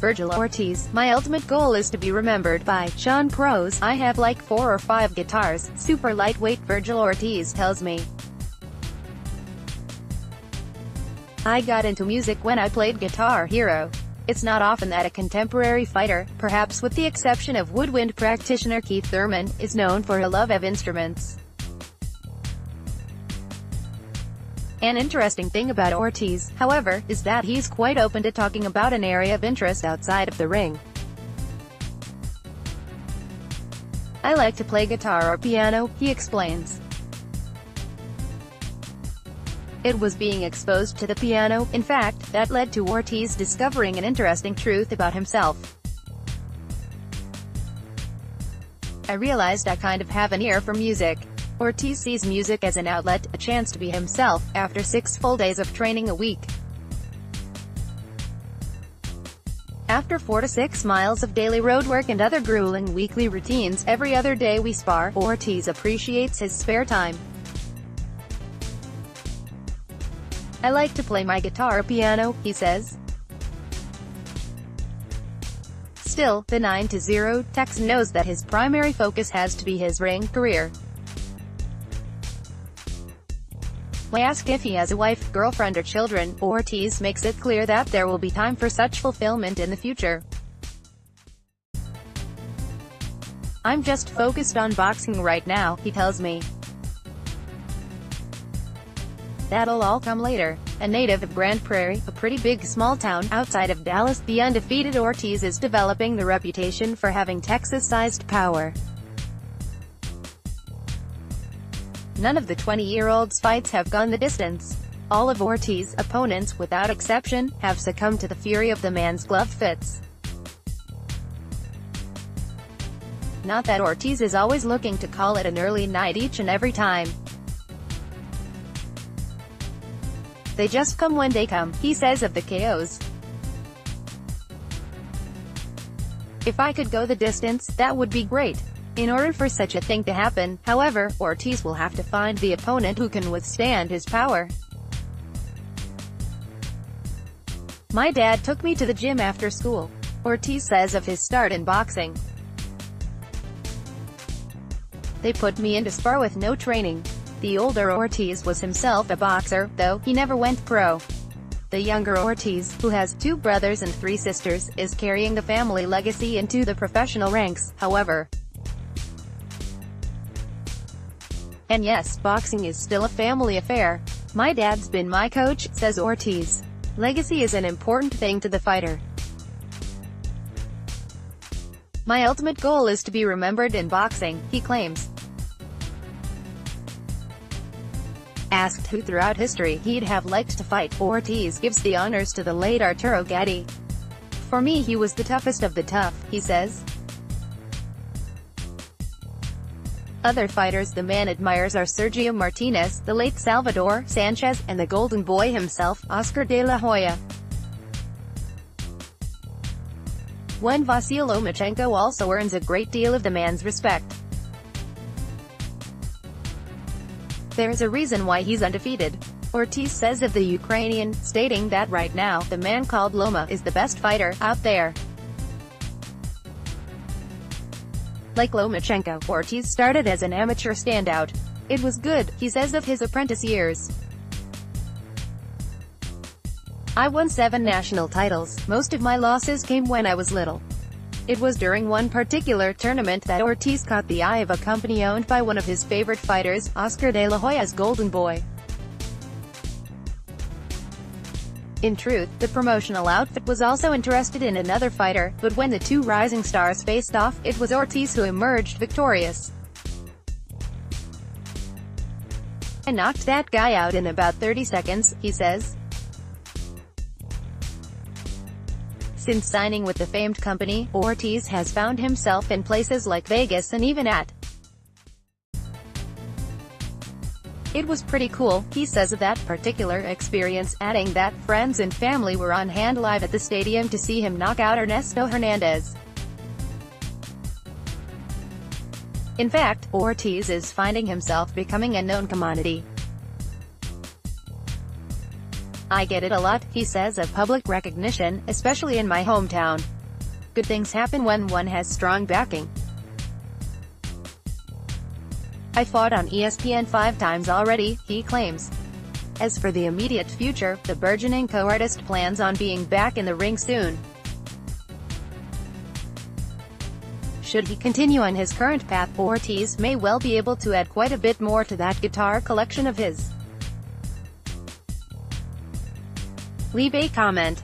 Vergil Ortiz. My ultimate goal is to be remembered by Sean Crose. I have like 4 or 5 guitars. Super lightweight, Vergil Ortiz tells me. I got into music when I played Guitar Hero. It's not often that a contemporary fighter, perhaps with the exception of woodwind practitioner Keith Thurman, is known for her love of instruments. An interesting thing about Ortiz, however, is that he's quite open to talking about an area of interest outside of the ring. I like to play guitar or piano, he explains. It was being exposed to the piano, in fact, that led to Ortiz discovering an interesting truth about himself. I realized I kind of have an ear for music. Ortiz sees music as an outlet, a chance to be himself, after 6 full days of training a week. After 4 to 6 miles of daily road work and other grueling weekly routines, every other day we spar, Ortiz appreciates his spare time. I like to play my guitar or piano, he says. Still, the 9-0 Texan knows that his primary focus has to be his ring career. When asked if he has a wife, girlfriend or children, Ortiz makes it clear that there will be time for such fulfillment in the future. I'm just focused on boxing right now, he tells me. That'll all come later. A native of Grand Prairie, a pretty big small town outside of Dallas, the undefeated Ortiz is developing the reputation for having Texas-sized power. None of the 20-year-old's fights have gone the distance. All of Ortiz's opponents, without exception, have succumbed to the fury of the man's glove fits. Not that Ortiz is always looking to call it an early night each and every time. They just come when they come, he says of the KOs. If I could go the distance, that would be great. In order for such a thing to happen, however, Ortiz will have to find the opponent who can withstand his power. My dad took me to the gym after school, Ortiz says of his start in boxing. They put me into spar with no training. The older Ortiz was himself a boxer, though he never went pro. The younger Ortiz, who has 2 brothers and 3 sisters, is carrying the family legacy into the professional ranks, however. And yes, boxing is still a family affair. My dad's been my coach, says Ortiz. Legacy is an important thing to the fighter. My ultimate goal is to be remembered in boxing, he claims. Asked who throughout history he'd have liked to fight, Ortiz gives the honors to the late Arturo Gatti. For me he was the toughest of the tough, he says. Other fighters the man admires are Sergio Martinez, the late Salvador Sanchez, and the Golden Boy himself, Oscar de la Hoya. One Vasyl Lomachenko also earns a great deal of the man's respect. There's a reason why he's undefeated, Ortiz says of the Ukrainian, stating that right now, the man called Loma is the best fighter out there. Like Lomachenko, Ortiz started as an amateur standout. It was good, he says of his apprentice years. I won 7 national titles. Most of my losses came when I was little. It was during one particular tournament that Ortiz caught the eye of a company owned by one of his favorite fighters, Oscar de la Hoya's Golden Boy. In truth, the promotional outfit was also interested in another fighter, but when the 2 rising stars faced off, it was Ortiz who emerged victorious. I knocked that guy out in about 30 seconds, he says. Since signing with the famed company, Ortiz has found himself in places like Vegas and even at. It was pretty cool, he says of that particular experience, adding that friends and family were on hand live at the stadium to see him knock out Ernesto Hernandez. In fact, Ortiz is finding himself becoming a known commodity. I get it a lot, he says, of public recognition, especially in my hometown. Good things happen when one has strong backing. I fought on ESPN 5 times already, he claims. As for the immediate future, the burgeoning co-artist plans on being back in the ring soon. Should he continue on his current path, Ortiz may well be able to add quite a bit more to that guitar collection of his. Leave a comment.